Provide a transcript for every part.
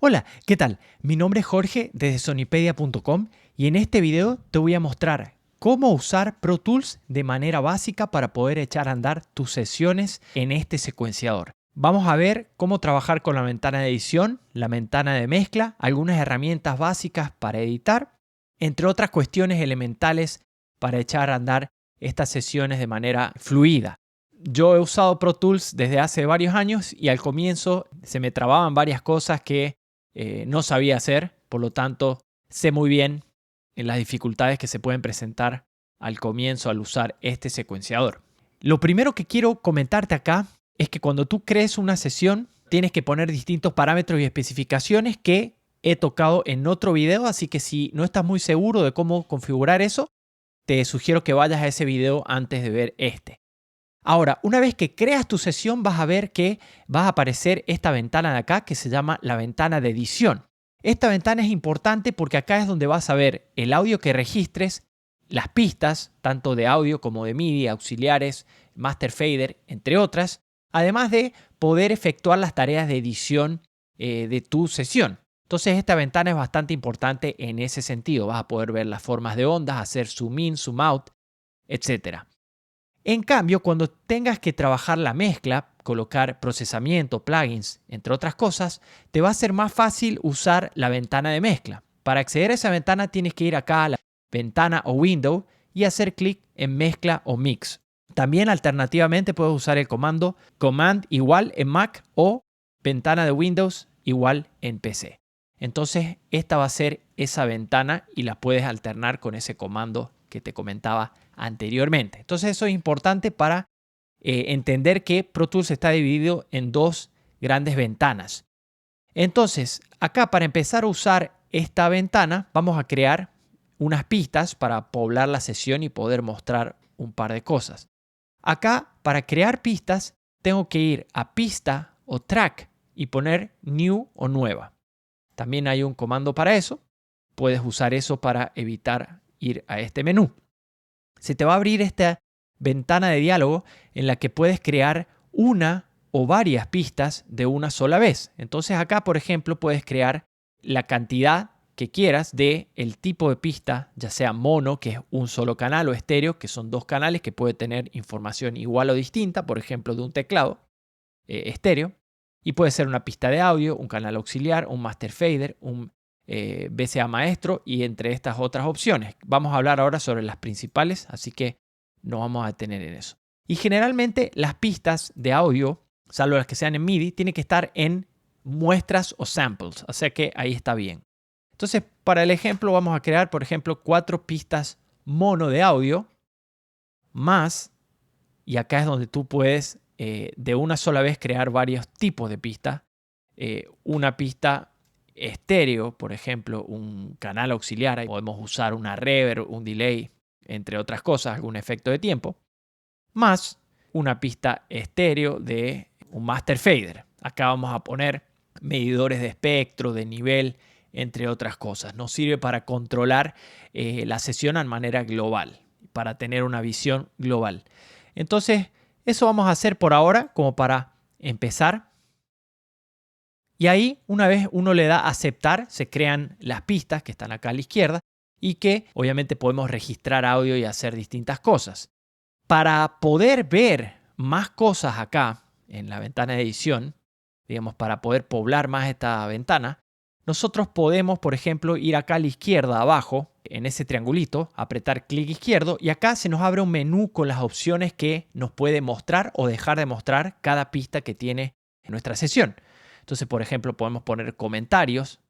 Hola, ¿qué tal? Mi nombre es Jorge desde Sonipedia.com y en este video te voy a mostrar cómo usar Pro Tools de manera básica para poder echar a andar tus sesiones en este secuenciador. Vamos a ver cómo trabajar con la ventana de edición, la ventana de mezcla, algunas herramientas básicas para editar, entre otras cuestiones elementales para echar a andar estas sesiones de manera fluida. Yo he usado Pro Tools desde hace varios años y al comienzo se me trababan varias cosas que no sabía hacer, por lo tanto sé muy bien las dificultades que se pueden presentar al comienzo al usar este secuenciador. Lo primero que quiero comentarte acá es que cuando tú crees una sesión tienes que poner distintos parámetros y especificaciones que he tocado en otro video, así que si no estás muy seguro de cómo configurar eso, te sugiero que vayas a ese video antes de ver este. Ahora, una vez que creas tu sesión, vas a ver que va a aparecer esta ventana de acá que se llama la ventana de edición. Esta ventana es importante porque acá es donde vas a ver el audio que registres, las pistas, tanto de audio como de MIDI, auxiliares, master fader, entre otras, además de poder efectuar las tareas de edición de tu sesión. Entonces esta ventana es bastante importante en ese sentido. Vas a poder ver las formas de ondas, hacer zoom in, zoom out, etc. En cambio, cuando tengas que trabajar la mezcla, colocar procesamiento, plugins, entre otras cosas, te va a ser más fácil usar la ventana de mezcla. Para acceder a esa ventana tienes que ir acá a la ventana o window y hacer clic en mezcla o mix. También alternativamente puedes usar el comando command igual en Mac o ventana de Windows igual en PC. Entonces esta va a ser esa ventana y la puedes alternar con ese comando que te comentaba anteriormente. Entonces eso es importante para entender que Pro Tools está dividido en dos grandes ventanas. Entonces, acá para empezar a usar esta ventana, vamos a crear unas pistas para poblar la sesión y poder mostrar un par de cosas. Acá, para crear pistas, tengo que ir a pista o track y poner new o nueva. También hay un comando para eso. Puedes usar eso para evitar ir a este menú. Se te va a abrir esta ventana de diálogo en la que puedes crear una o varias pistas de una sola vez. Entonces acá, por ejemplo, puedes crear la cantidad que quieras de el tipo de pista, ya sea mono, que es un solo canal, o estéreo, que son dos canales que puede tener información igual o distinta, por ejemplo, de un teclado estéreo. Y puede ser una pista de audio, un canal auxiliar, un master fader, un BCA maestro y entre estas otras opciones. Vamos a hablar ahora sobre las principales, así que no vamos a detener en eso. Y generalmente las pistas de audio, salvo las que sean en MIDI, tienen que estar en muestras o samples, o sea que ahí está bien. Entonces, para el ejemplo vamos a crear, por ejemplo, 4 pistas mono de audio más, y acá es donde tú puedes de una sola vez crear varios tipos de pistas. Una pista estéreo, por ejemplo, un canal auxiliar, ahí podemos usar una reverb, un delay, entre otras cosas, algún efecto de tiempo, más una pista estéreo de un master fader. Acá vamos a poner medidores de espectro, de nivel, entre otras cosas. Nos sirve para controlar la sesión de manera global, para tener una visión global. Entonces, eso vamos a hacer por ahora como para empezar. Y ahí, una vez uno le da a aceptar, se crean las pistas que están acá a la izquierda y que obviamente podemos registrar audio y hacer distintas cosas. Para poder ver más cosas acá en la ventana de edición, digamos, para poder poblar más esta ventana, nosotros podemos, por ejemplo, ir acá a la izquierda abajo, en ese triangulito, apretar clic izquierdo y acá se nos abre un menú con las opciones que nos puede mostrar o dejar de mostrar cada pista que tiene en nuestra sesión. Entonces, por ejemplo, podemos poner comentarios.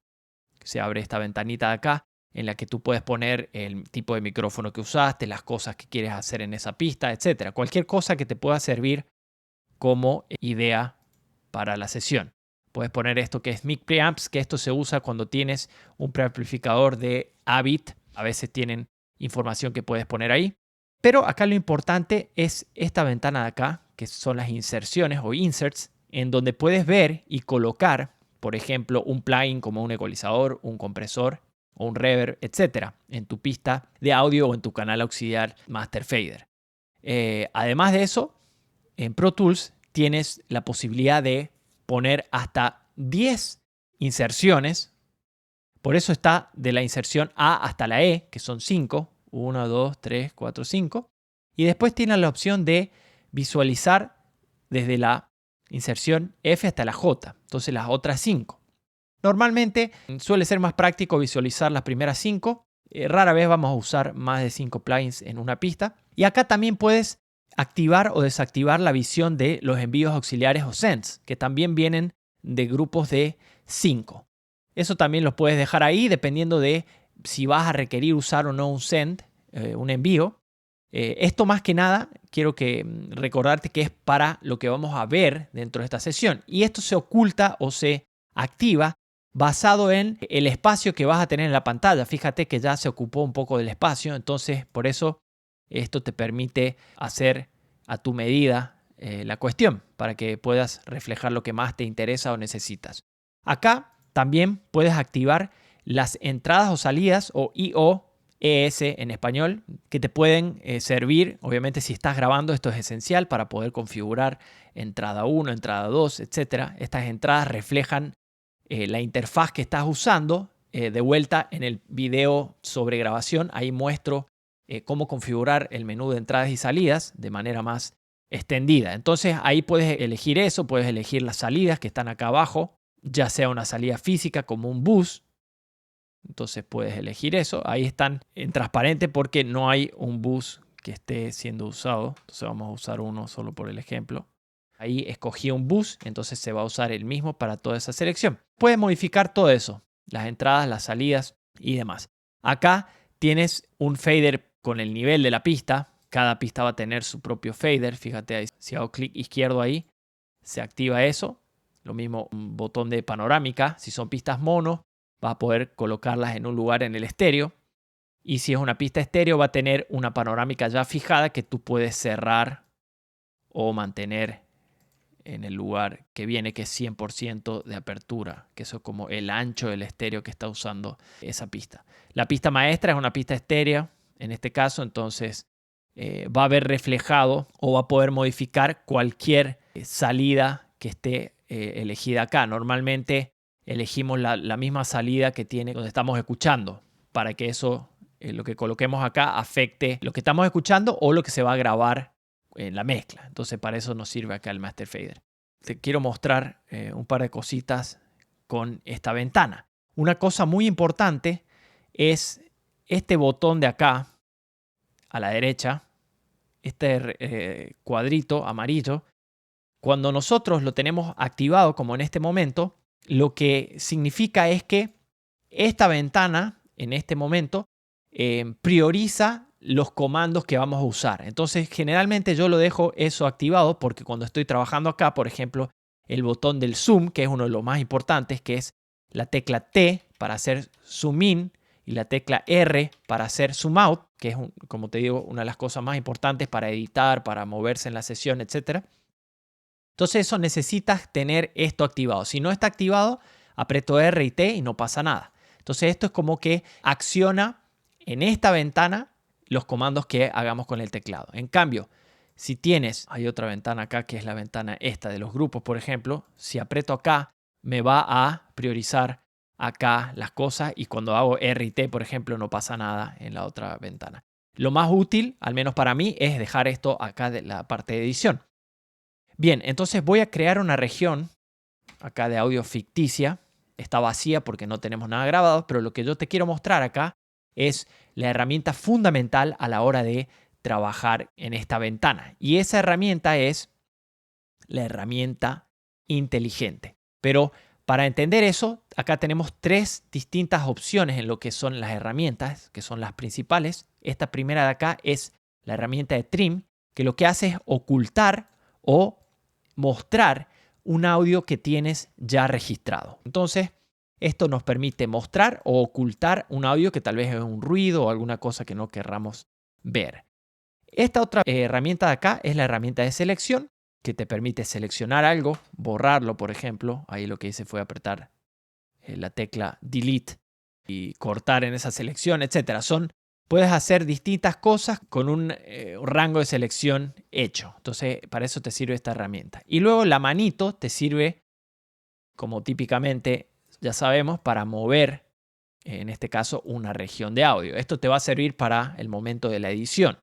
Se abre esta ventanita de acá en la que tú puedes poner el tipo de micrófono que usaste, las cosas que quieres hacer en esa pista, etc. Cualquier cosa que te pueda servir como idea para la sesión. Puedes poner esto que es mic preamps, que esto se usa cuando tienes un preamplificador de A-bit. A veces tienen información que puedes poner ahí. Pero acá lo importante es esta ventana de acá, que son las inserciones o inserts, en donde puedes ver y colocar, por ejemplo, un plugin como un ecualizador, un compresor o un reverb, etc. en tu pista de audio o en tu canal auxiliar master fader. Además de eso, en Pro Tools tienes la posibilidad de poner hasta 10 inserciones. Por eso está de la inserción A hasta la E, que son 5. 1, 2, 3, 4, 5. Y después tiene la opción de visualizar desde la inserción F hasta la J. Entonces las otras 5. Normalmente suele ser más práctico visualizar las primeras 5. Rara vez vamos a usar más de 5 plugins en una pista. Y acá también puedes activar o desactivar la visión de los envíos auxiliares o sends, que también vienen de grupos de 5. Eso también lo puedes dejar ahí dependiendo de si vas a requerir usar o no un send, un envío. Esto más que nada quiero recordarte que es para lo que vamos a ver dentro de esta sesión. Y esto se oculta o se activa basado en el espacio que vas a tener en la pantalla. Fíjate que ya se ocupó un poco del espacio, entonces por eso esto te permite hacer a tu medida la cuestión para que puedas reflejar lo que más te interesa o necesitas. Acá también puedes activar las entradas o salidas o I/O, ES en español, que te pueden servir. Obviamente si estás grabando esto es esencial para poder configurar entrada 1, entrada 2, etc. Estas entradas reflejan la interfaz que estás usando. De vuelta en el video sobre grabación, ahí muestro cómo configurar el menú de entradas y salidas de manera más extendida. Entonces ahí puedes elegir eso, puedes elegir las salidas que están acá abajo, ya sea una salida física como un bus. Entonces puedes elegir eso. Ahí están en transparente porque no hay un bus que esté siendo usado. Entonces vamos a usar uno solo por el ejemplo. Ahí escogí un bus, entonces se va a usar el mismo para toda esa selección. Puedes modificar todo eso, las entradas, las salidas y demás. Acá tienes un fader con el nivel de la pista. Cada pista va a tener su propio fader. Fíjate ahí, si hago clic izquierdo ahí, se activa eso. Lo mismo un botón de panorámica. Si son pistas mono, va a poder colocarlas en un lugar en el estéreo. Y si es una pista estéreo, va a tener una panorámica ya fijada que tú puedes cerrar o mantener en el lugar que viene, que es 100% de apertura, que eso es como el ancho del estéreo que está usando esa pista. La pista maestra es una pista estéreo, en este caso, entonces va a haber reflejado o va a poder modificar cualquier salida que esté elegida acá. Normalmente elegimos la misma salida que tiene donde estamos escuchando, para que eso, lo que coloquemos acá, afecte lo que estamos escuchando o lo que se va a grabar en la mezcla. Entonces para eso nos sirve acá el Master Fader. Te quiero mostrar un par de cositas con esta ventana. Una cosa muy importante es este botón de acá a la derecha, este cuadrito amarillo. Cuando nosotros lo tenemos activado como en este momento, lo que significa es que esta ventana en este momento prioriza los comandos que vamos a usar. Entonces generalmente yo lo dejo eso activado porque cuando estoy trabajando acá, por ejemplo, el botón del zoom, que es uno de los más importantes, que es la tecla T para hacer zoom in y la tecla R para hacer zoom out, que es, como te digo, una de las cosas más importantes para editar, para moverse en la sesión, etc. Entonces eso necesitas tener esto activado. Si no está activado, aprieto R y T y no pasa nada. Entonces esto es como que acciona en esta ventana los comandos que hagamos con el teclado. En cambio, si tienes, hay otra ventana acá que es la ventana esta de los grupos, por ejemplo. Si aprieto acá, me va a priorizar acá las cosas y cuando hago R y T, por ejemplo, no pasa nada en la otra ventana. Lo más útil, al menos para mí, es dejar esto acá de la parte de edición. Bien, entonces voy a crear una región acá de audio ficticia. Está vacía porque no tenemos nada grabado, pero lo que yo te quiero mostrar acá es la herramienta fundamental a la hora de trabajar en esta ventana. Y esa herramienta es la herramienta inteligente. Pero para entender eso, acá tenemos tres distintas opciones en lo que son las herramientas, que son las principales. Esta primera de acá es la herramienta de trim, que lo que hace es ocultar o mostrar un audio que tienes ya registrado. Entonces, esto nos permite mostrar o ocultar un audio que tal vez es un ruido o alguna cosa que no querramos ver. Esta otra herramienta de acá es la herramienta de selección, que te permite seleccionar algo, borrarlo, por ejemplo. Ahí lo que hice fue apretar la tecla Delete y cortar en esa selección, etc. Puedes hacer distintas cosas con un rango de selección hecho. Entonces, para eso te sirve esta herramienta. Y luego la manito te sirve, como típicamente ya sabemos, para mover, en este caso, una región de audio. Esto te va a servir para el momento de la edición.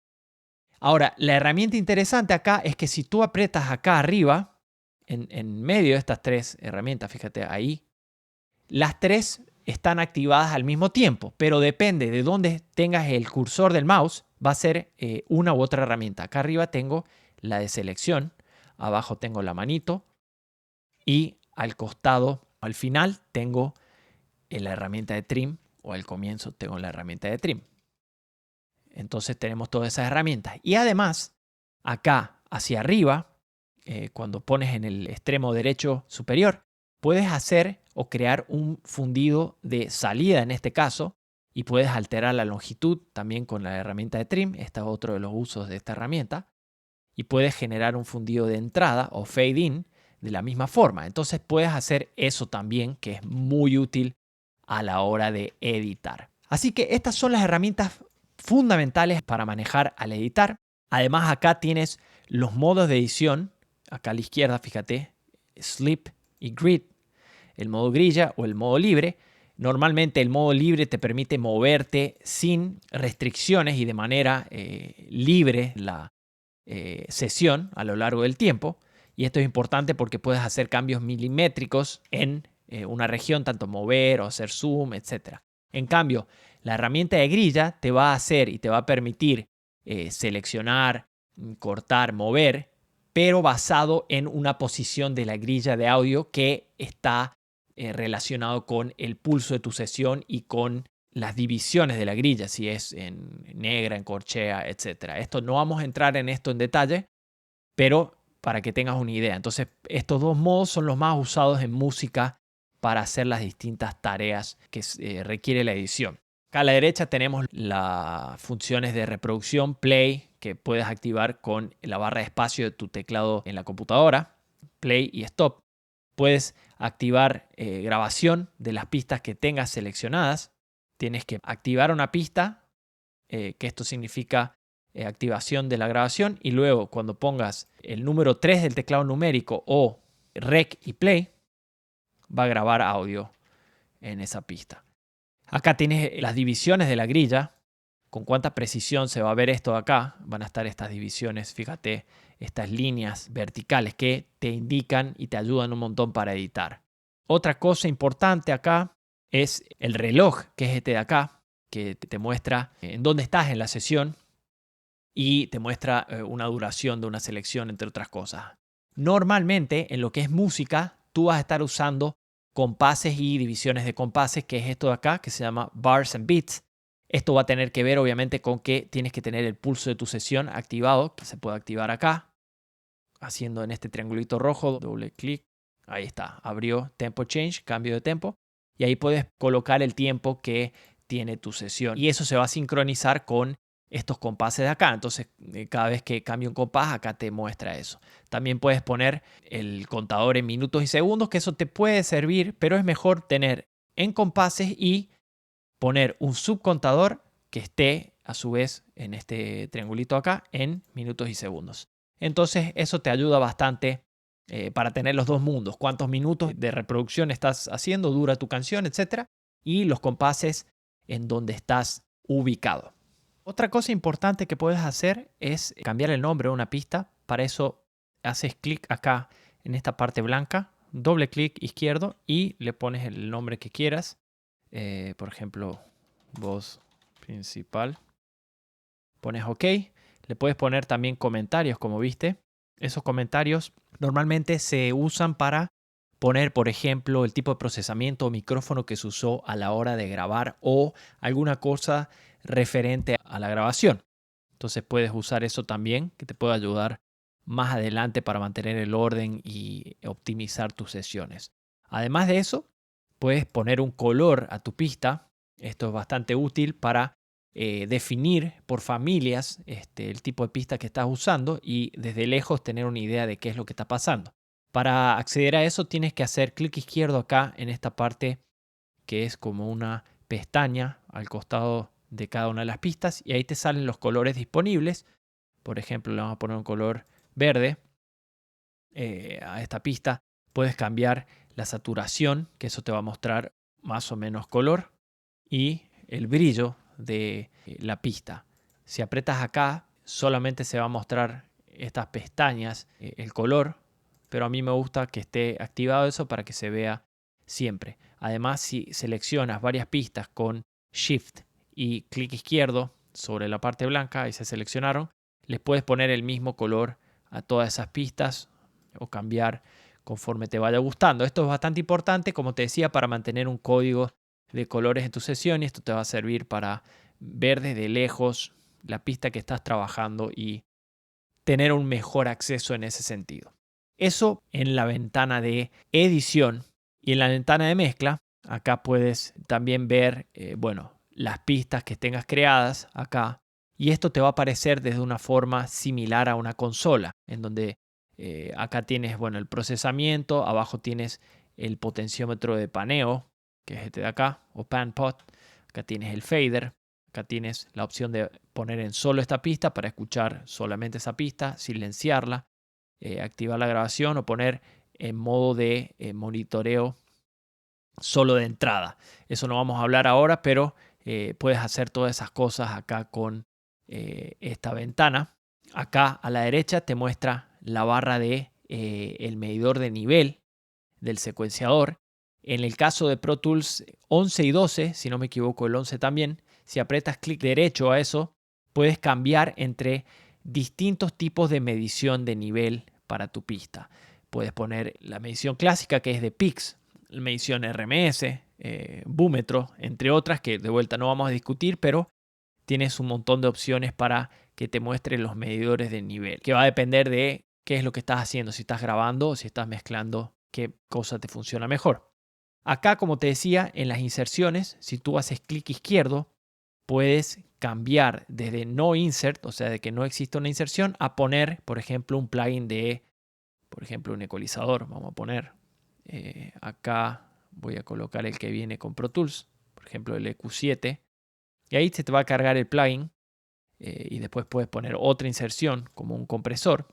Ahora, la herramienta interesante acá es que si tú aprietas acá arriba, en medio de estas tres herramientas, fíjate ahí, las tres están activadas al mismo tiempo, pero depende de dónde tengas el cursor del mouse, va a ser una u otra herramienta. Acá arriba tengo la de selección, abajo tengo la manito y al costado, al final, tengo la herramienta de trim, o al comienzo tengo la herramienta de trim. Entonces tenemos todas esas herramientas. Y además, acá hacia arriba, cuando pones en el extremo derecho superior, puedes hacer o crear un fundido de salida en este caso, y puedes alterar la longitud también con la herramienta de trim. Este es otro de los usos de esta herramienta. Y puedes generar un fundido de entrada o fade in de la misma forma. Entonces puedes hacer eso también, que es muy útil a la hora de editar. Así que estas son las herramientas fundamentales para manejar al editar. Además, acá tienes los modos de edición. Acá a la izquierda, fíjate, Sleep y Grid, el modo grilla o el modo libre. Normalmente el modo libre te permite moverte sin restricciones y de manera libre la sesión a lo largo del tiempo. Y esto es importante porque puedes hacer cambios milimétricos en una región, tanto mover o hacer zoom, etc. En cambio, la herramienta de grilla te va a hacer y te va a permitir seleccionar, cortar, mover, pero basado en una posición de la grilla de audio que está relacionado con el pulso de tu sesión y con las divisiones de la grilla, si es en negra, en corchea, etc. Esto no vamos a entrar en esto en detalle, pero para que tengas una idea. Entonces, estos dos modos son los más usados en música para hacer las distintas tareas que requiere la edición. Acá a la derecha tenemos las funciones de reproducción, play, que puedes activar con la barra de espacio de tu teclado en la computadora, play y stop. Puedes activar grabación de las pistas que tengas seleccionadas. Tienes que activar una pista, que esto significa activación de la grabación, y luego cuando pongas el número 3 del teclado numérico o rec y play, va a grabar audio en esa pista. Acá tienes las divisiones de la grilla, con cuánta precisión se va a ver esto de acá. Van a estar estas divisiones, fíjate, estas líneas verticales que te indican y te ayudan un montón para editar. Otra cosa importante acá es el reloj, que es este de acá, que te muestra en dónde estás en la sesión y te muestra una duración de una selección, entre otras cosas. Normalmente, en lo que es música, tú vas a estar usando compases y divisiones de compases, que es esto de acá, que se llama bars and beats. Esto va a tener que ver, obviamente, con que tienes que tener el pulso de tu sesión activado, que se puede activar acá, haciendo en este triangulito rojo, doble clic. Ahí está, abrió Tempo Change, cambio de tempo. Y ahí puedes colocar el tiempo que tiene tu sesión. Y eso se va a sincronizar con estos compases de acá. Entonces, cada vez que cambie un compás, acá te muestra eso. También puedes poner el contador en minutos y segundos, que eso te puede servir, pero es mejor tener en compases y poner un subcontador que esté, a su vez, en este triangulito acá, en minutos y segundos. Entonces, eso te ayuda bastante para tener los dos mundos. Cuántos minutos de reproducción estás haciendo, dura tu canción, etc. Y los compases en donde estás ubicado. Otra cosa importante que puedes hacer es cambiar el nombre de una pista. Para eso haces clic acá en esta parte blanca, doble clic izquierdo y le pones el nombre que quieras. Por ejemplo, voz principal. Pones OK. Le puedes poner también comentarios, como viste. Esos comentarios normalmente se usan para poner, por ejemplo, el tipo de procesamiento o micrófono que se usó a la hora de grabar o alguna cosa referente a la grabación. Entonces puedes usar eso también, que te puede ayudar más adelante para mantener el orden y optimizar tus sesiones. Además de eso, puedes poner un color a tu pista. Esto es bastante útil para definir por familias el tipo de pista que estás usando y desde lejos tener una idea de qué es lo que está pasando. Para acceder a eso tienes que hacer clic izquierdo acá en esta parte que es como una pestaña al costado de cada una de las pistas y ahí te salen los colores disponibles. Por ejemplo, le vamos a poner un color verde a esta pista. Puedes cambiar la saturación, que eso te va a mostrar más o menos color, y el brillo de la pista. Si aprietas acá, solamente se va a mostrar estas pestañas, el color, pero a mí me gusta que esté activado eso para que se vea siempre. Además, si seleccionas varias pistas con Shift y clic izquierdo sobre la parte blanca, ahí se seleccionaron, les puedes poner el mismo color a todas esas pistas o cambiar conforme te vaya gustando. Esto es bastante importante, como te decía, para mantener un código de colores en tu sesión, y esto te va a servir para ver desde lejos la pista que estás trabajando y tener un mejor acceso en ese sentido. Eso en la ventana de edición. Y en la ventana de mezcla, acá puedes también ver las pistas que tengas creadas acá. Y esto te va a aparecer desde una forma similar a una consola, en donde acá tienes el procesamiento, abajo tienes el potenciómetro de paneo, que es este de acá, o pan pot. Acá tienes el fader. Acá tienes la opción de poner en solo esta pista para escuchar solamente esa pista, silenciarla, activar la grabación o poner en modo de monitoreo solo de entrada. Eso no vamos a hablar ahora, pero puedes hacer todas esas cosas acá con esta ventana. Acá a la derecha te muestra la barra de el medidor de nivel del secuenciador. En el caso de Pro Tools 11 y 12, si no me equivoco el 11 también, si aprietas clic derecho a eso, puedes cambiar entre distintos tipos de medición de nivel para tu pista. Puedes poner la medición clásica, que es de Pix, la medición RMS, búmetro, entre otras que de vuelta no vamos a discutir, pero tienes un montón de opciones para que te muestre los medidores de nivel, que va a depender de qué es lo que estás haciendo, si estás grabando o si estás mezclando, qué cosa te funciona mejor. Acá, como te decía, en las inserciones, si tú haces clic izquierdo, puedes cambiar desde no insert, o sea, de que no existe una inserción, a poner, por ejemplo, un plugin de, por ejemplo, un ecualizador. Vamos a poner, acá voy a colocar el que viene con Pro Tools, por ejemplo, el EQ7. Y ahí se te va a cargar el plugin y después puedes poner otra inserción como un compresor.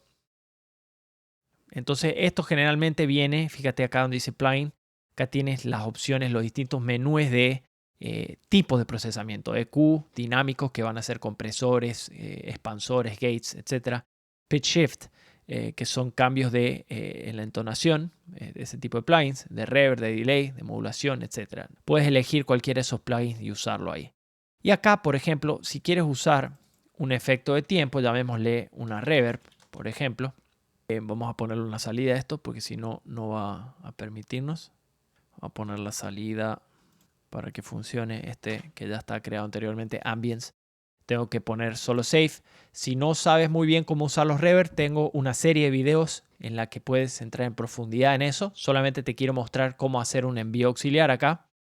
Entonces, esto generalmente viene, fíjate acá donde dice plugin, acá tienes las opciones, los distintos menús de tipos de procesamiento, EQ, dinámicos, que van a ser compresores, expansores, gates, etc. Pitch shift, que son cambios en la entonación, de ese tipo de plugins, de reverb, de delay, de modulación, etc. Puedes elegir cualquiera de esos plugins y usarlo ahí. Y acá, por ejemplo, si quieres usar un efecto de tiempo, llamémosle una reverb, por ejemplo, vamos a ponerle una salida a esto porque si no, no va a permitirnos. Vamos a poner la salida para que funcione este que ya está creado anteriormente, Ambience. Tengo que poner solo Safe. Si no sabes muy bien cómo usar los reverb, tengo una serie de videos en la que puedes entrar en profundidad en eso. Solamente te quiero mostrar cómo hacer un envío auxiliar acá.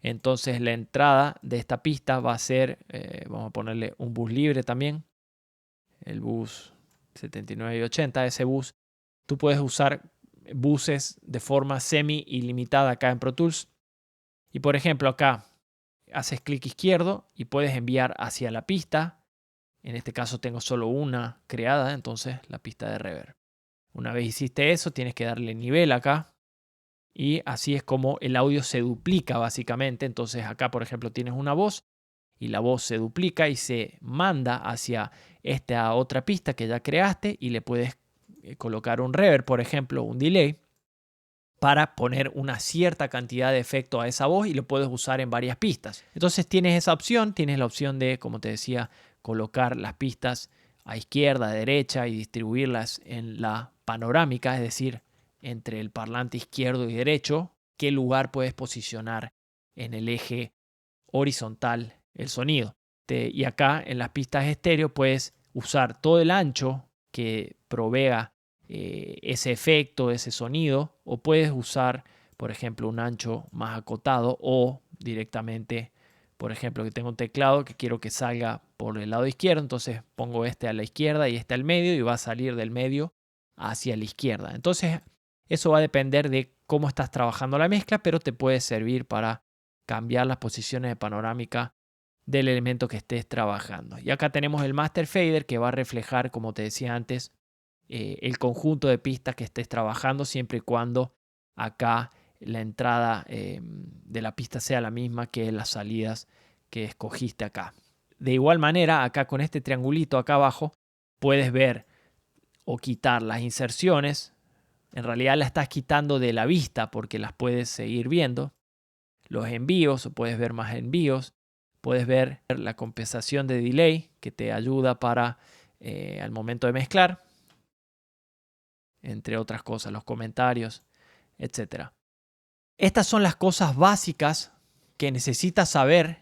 Entonces la entrada de esta pista va a ser, vamos a ponerle un bus libre también. El bus 79 y 80, ese bus. Tú puedes usar buses de forma semi ilimitada acá en Pro Tools. Y por ejemplo acá haces clic izquierdo y puedes enviar hacia la pista. En este caso tengo solo una creada, entonces la pista de reverb. Una vez hiciste eso, tienes que darle nivel acá. Y así es como el audio se duplica básicamente. Entonces acá por ejemplo tienes una voz y la voz se duplica y se manda hacia esta otra pista que ya creaste y le puedes colocar un reverb, por ejemplo, un delay, para poner una cierta cantidad de efecto a esa voz y lo puedes usar en varias pistas. Entonces tienes esa opción, tienes la opción de, como te decía, colocar las pistas a izquierda, a derecha y distribuirlas en la panorámica, es decir, entre el parlante izquierdo y derecho, qué lugar puedes posicionar en el eje horizontal el sonido. Y acá en las pistas estéreo puedes usar todo el ancho que provea ese efecto, ese sonido, o puedes usar, por ejemplo, un ancho más acotado o directamente, por ejemplo, que tengo un teclado que quiero que salga por el lado izquierdo, entonces pongo este a la izquierda y este al medio y va a salir del medio hacia la izquierda. Entonces, eso va a depender de cómo estás trabajando la mezcla, pero te puede servir para cambiar las posiciones de panorámica del elemento que estés trabajando. Y acá tenemos el Master Fader que va a reflejar, como te decía antes, el conjunto de pistas que estés trabajando siempre y cuando acá la entrada de la pista sea la misma que las salidas que escogiste acá. De igual manera, acá con este triangulito acá abajo, puedes ver o quitar las inserciones. En realidad las estás quitando de la vista porque las puedes seguir viendo. Los envíos, o puedes ver más envíos. Puedes ver la compensación de delay que te ayuda para al momento de mezclar. Entre otras cosas, los comentarios, etc. Estas son las cosas básicas que necesitas saber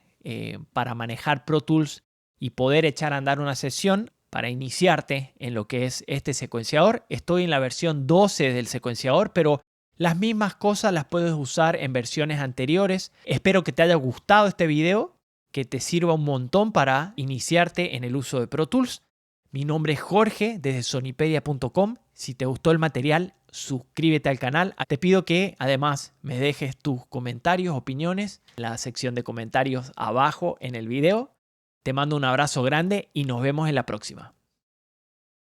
para manejar Pro Tools y poder echar a andar una sesión para iniciarte en lo que es este secuenciador. Estoy en la versión 12 del secuenciador, pero las mismas cosas las puedes usar en versiones anteriores. Espero que te haya gustado este video, que te sirva un montón para iniciarte en el uso de Pro Tools. Mi nombre es Jorge desde sonypedia.com. Si te gustó el material, suscríbete al canal. Te pido que además me dejes tus comentarios, opiniones en la sección de comentarios abajo en el video. Te mando un abrazo grande y nos vemos en la próxima.